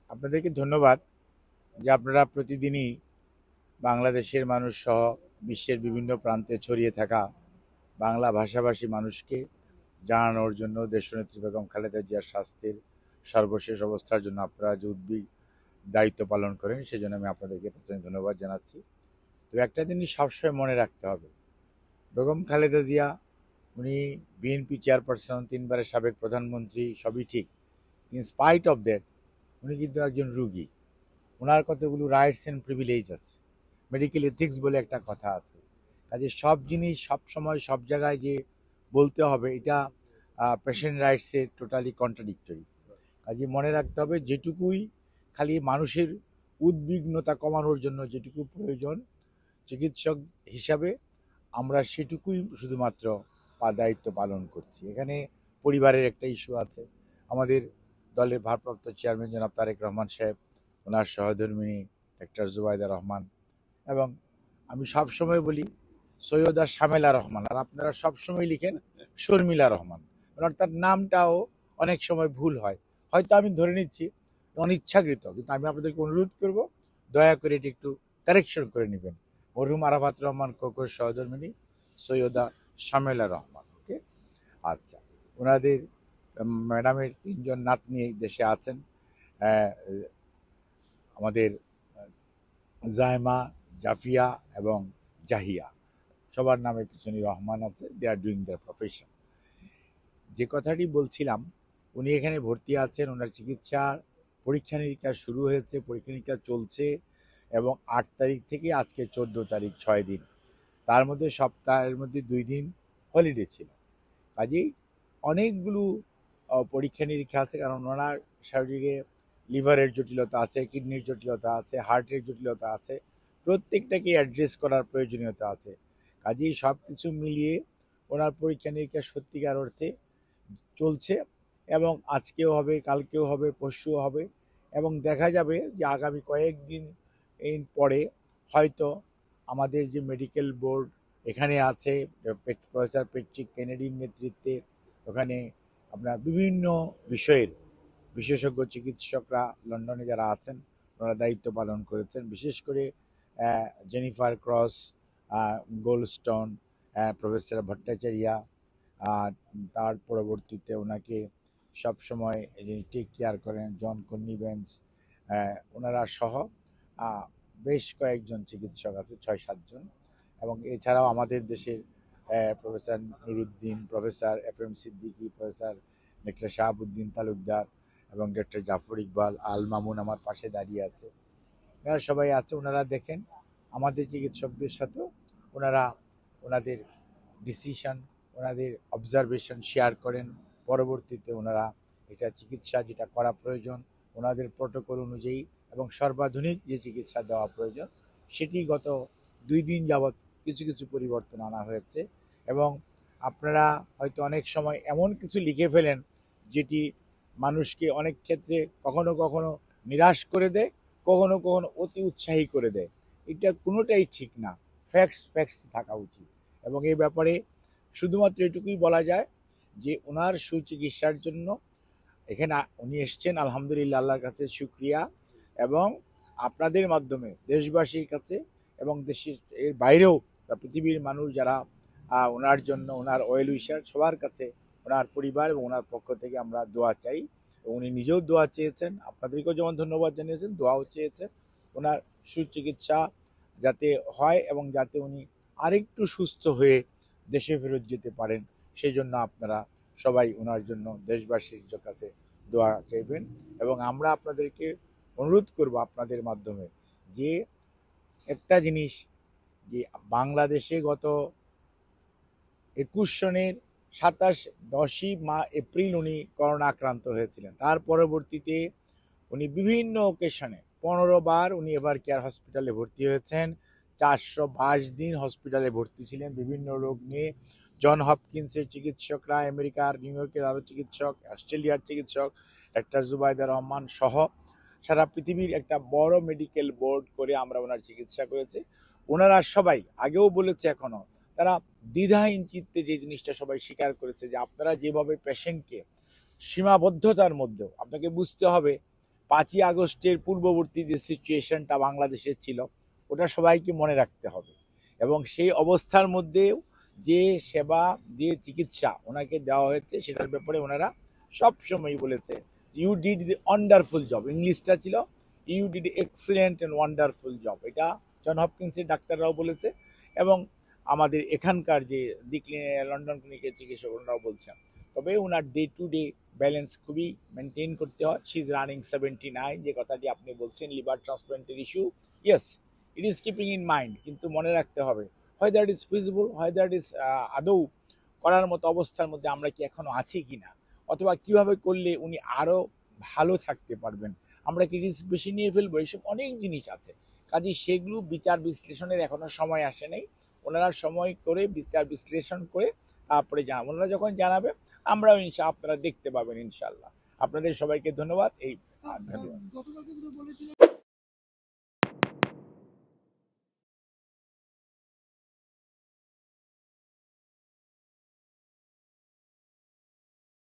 আপনাদেরকে ধন্যবাদ যে আপনারা প্রতিদিনই বাংলাদেশের মানুষ সহ বিশ্বের বিভিন্ন প্রান্তে ছড়িয়ে থাকা বাংলা ভাষাভাষী মানুষকে জানানোর জন্য দেশনেত্রী বেগম খালেদা জিয়ার স্বাস্থ্যের সর্বশেষ অবস্থার জন্য আপনারা যে উদ্বিগ দায়িত্ব পালন করেন সেজন্য আমি আপনাদেরকে প্রথমে ধন্যবাদ জানাচ্ছি। তো একটা জিনিস সবসময় মনে রাখতে হবে, বেগম খালেদা জিয়া উনি বিএনপি চেয়ারপারসন, 3বারের সাবেক প্রধানমন্ত্রী, সবই ঠিক। ইন স্পাইট অফ দ্যাট উনি কিন্তু একজন রুগী। ওনার কতগুলো রাইটস অ্যান্ড প্রিভিলেজ আছে, মেডিকেল এথিক্স বলে একটা কথা আছে। কাজে সব জিনিস সব সময় সব জায়গায় যে বলতে হবে এটা পেশেন্ট রাইটসে টোটালি কন্ট্রাডিক্টরি। কাজে মনে রাখতে হবে যেটুকুই খালি মানুষের উদ্বিগ্নতা কমানোর জন্য যেটুকু প্রয়োজন চিকিৎসক হিসাবে আমরা সেটুকুই শুধুমাত্র দায়িত্ব পালন করছি। এখানে পরিবারের একটা ইস্যু আছে। আমাদের দলের ভারপ্রাপ্ত চেয়ারম্যান জনাব তারেক রহমান সাহেব, ওনার সহধর্মিণী ডাক্তার জুবাইদা রহমান, এবং আমি সবসময় বলি সৈয়দা শামেলা রহমান, আর আপনারা সবসময় লিখেন শর্মিলা রহমান, অর্থাৎ নামটাও অনেক সময় ভুল হয়। হয়তো আমি ধরে নিচ্ছি অনিচ্ছাকৃত, কিন্তু আমি আপনাদেরকে অনুরোধ করব দয়া করে এটি একটু কারেকশন করে নেবেন। মরহুম আরাফাত রহমান কোকর সহধর্মিণী সৈয়দা শামেলা রহমান। ওকে, আচ্ছা। ওনাদের ম্যাডামের 3জন নাতনি এই দেশে আছেন। আহ, আমাদের জায়মা, জাফিয়া এবং জাহিয়া, সবার নামের পিছনে রহমান আছে। দে আর ডুইং দেয়ার প্রফেশন। যে কথাটি বলছিলাম, উনি এখানে ভর্তি আছেন, ওনার চিকিৎসার পরীক্ষা নিরীক্ষা শুরু হয়েছে, পরীক্ষা নিরীক্ষা চলছে, এবং 8 তারিখ থেকে আজকে 14 তারিখ, 6 দিন। তার মধ্যে সপ্তাহের মধ্যে 2 দিন হলিডে ছিল। কাজেই অনেকগুলো পরীক্ষা নিরীক্ষা আছে, কারণ ওনার শরীরে লিভারের জটিলতা আছে, কিডনির জটিলতা আছে, হার্টের জটিলতা আছে, প্রত্যেকটাকে অ্যাড্রেস করার প্রয়োজনীয়তা আছে। কাজেই সব কিছু মিলিয়ে ওনার পরীক্ষা নিরীক্ষা সত্যিকার অর্থে চলছে, এবং আজকেও হবে, কালকেও হবে, পরশুও হবে, এবং দেখা যাবে যে আগামী কয়েকদিন পরে হয়তো আমাদের যে মেডিকেল বোর্ড এখানে আছে প্রফেসর পেট্রিক কেনেডির নেতৃত্বে, ওখানে আপনার বিভিন্ন বিষয়ের বিশেষজ্ঞ চিকিৎসকরা লন্ডনে যারা আছেন ওনারা দায়িত্ব পালন করেছেন। বিশেষ করে Jennifer cross, Goldstone, professor Bhattacharya, তার পরবর্তীতে ওনাকে সবসময় যিনি টেক কেয়ার করেন জন কন্নিভেন্স, ওনারা সহ বেশ কয়েকজন চিকিৎসক আছে, 6-7 জন। এবং এছাড়াও আমাদের দেশের professor Nuruddin, professor FM Siddiqui, professor doctor Shahabuddin Talukdar এবং ডক্টর জাফর ইকবাল, আল মামুন আমার পাশে দাঁড়িয়ে আছে। এনারা সবাই আছে। ওনারা দেখেন আমাদের চিকিৎসকদের সাথেও ওনারা ওনাদের ডিসিশন, ওনাদের অবজারভেশন শেয়ার করেন। পরবর্তীতে ওনারা এটা চিকিৎসা যেটা করা প্রয়োজন ওনাদের প্রোটোকল অনুযায়ী এবং সর্বাধুনিক যে চিকিৎসা দেওয়া প্রয়োজন সেটি গত 2 দিন যাবৎ কিছু কিছু পরিবর্তন আনা হয়েছে। এবং আপনারা হয়তো অনেক সময় এমন কিছু লিখে ফেলেন যেটি মানুষকে অনেক ক্ষেত্রে কখনো কখনো নিরাশ করে দেয়, কখনো কখনো অতি উৎসাহী করে দেয়। এটা কোনোটাই ঠিক না। ফ্যাক্টস ফ্যাক্টস থাকা উচিত। এবং এই ব্যাপারে শুধুমাত্র এটুকুই বলা যায় যে ওনার সুচিকিৎসার জন্য এখানে উনি এসছেন, আলহামদুলিল্লাহ, আল্লাহর কাছে শুক্রিয়া। এবং আপনাদের মাধ্যমে দেশবাসীর কাছে এবং দেশের এর বাইরেও পৃথিবীর মানুষ যারা ওনার জন্য, ওনার ওয়েল উইশার, সবার কাছে ওনার পরিবার এবং ওনার পক্ষ থেকে আমরা দোয়া চাই। উনি নিজেও দোয়া চেয়েছেন, আপনাদেরকেও যেমন ধন্যবাদ জানিয়েছেন, দোয়াও চেয়েছেন ওনার সুচিকিৎসা যাতে হয় এবং যাতে উনি আরেকটু সুস্থ হয়ে দেশে ফেরত যেতে পারেন। সেই জন্য আপনারা সবাই ওনার জন্য দেশবাসীর কাছে দোয়া চাইবেন। এবং আমরা আপনাদেরকে অনুরোধ করব আপনাদের মাধ্যমে যে একটা জিনিস, যে বাংলাদেশে গত 21 সনের 10ই এপ্রিল উনি করোনা আক্রান্ত হয়েছিলেন। তার পরবর্তীতে উনি বিভিন্ন ওকেশনে 15 বার উনি এভার কেয়ার হসপিটালে ভর্তি হয়েছেন। 422 দিন হসপিটালে ভর্তি ছিলেন বিভিন্ন রোগ নিয়ে। জন হপকিন্সের চিকিৎসকরা, আমেরিকার নিউ ইয়র্কের আরও চিকিৎসক, অস্ট্রেলিয়ার চিকিৎসক ডাক্তার জুবাইদা রহমান সহ সারা পৃথিবীর একটা বড় মেডিকেল বোর্ড করে আমরা ওনার চিকিৎসা করেছি। ওনারা সবাই আগেও বলেছে, এখনও তারা দ্বিধাহীন চিত্তে যে জিনিসটা সবাই স্বীকার করেছে যে আপনারা যেভাবে পেশেন্টকে সীমাবদ্ধতার মধ্যেও আপনাকে বুঝতে হবে 5ই আগস্টের পূর্ববর্তী যে সিচুয়েশনটা বাংলাদেশের ছিল ওটা সবাইকে মনে রাখতে হবে, এবং সেই অবস্থার মধ্যেও যে সেবা দিয়ে চিকিৎসা ওনাকে দেওয়া হয়েছে সেটার ব্যাপারে ওনারা সবসময় বলেছে you did the wonderful job, ইংলিশটা ছিল you did excellent and wonderful job. এটা জন হপকিন্সের ডাক্তাররাও বলেছে এবং আমাদের এখানকার যে লন্ডন ক্লিনিকের চিকিৎসক ওনারাও বলছেন। তবে ওনার ডে টু ডে ব্যালেন্স খুবই মেনটেন করতে হয়। শি ইজ রানিং 79, যে কথাটি আপনি বলছেন লিভার ট্রান্সপ্লান্টের issue, yes it is keeping in mind, কিন্তু মনে রাখতে হবে হয়তো ইট ইজ ফিজিবল, হয়তো ইট ইজ আদৌ করার মতো অবস্থার মধ্যে আমরা কি এখনো আছি কিনা, অথবা কিভাবে করলে উনি আরও ভালো থাকতে পারবেন, আমরা কি রিস্ক বেশি নিয়ে ফেলবো, এইসব অনেক জিনিস আছে। কাজে সেগুলো বিচার বিশ্লেষণের এখনো সময় আসে নাই, ওনারা সময় করে বিচার বিশ্লেষণ করে তারপরে জানাবেন। ওনারা যখন জানাবে আমরাও আপনারা দেখতে পাবেন ইনশাল্লাহ। আপনাদের সবাইকে ধন্যবাদ। এই ধন্যবাদ।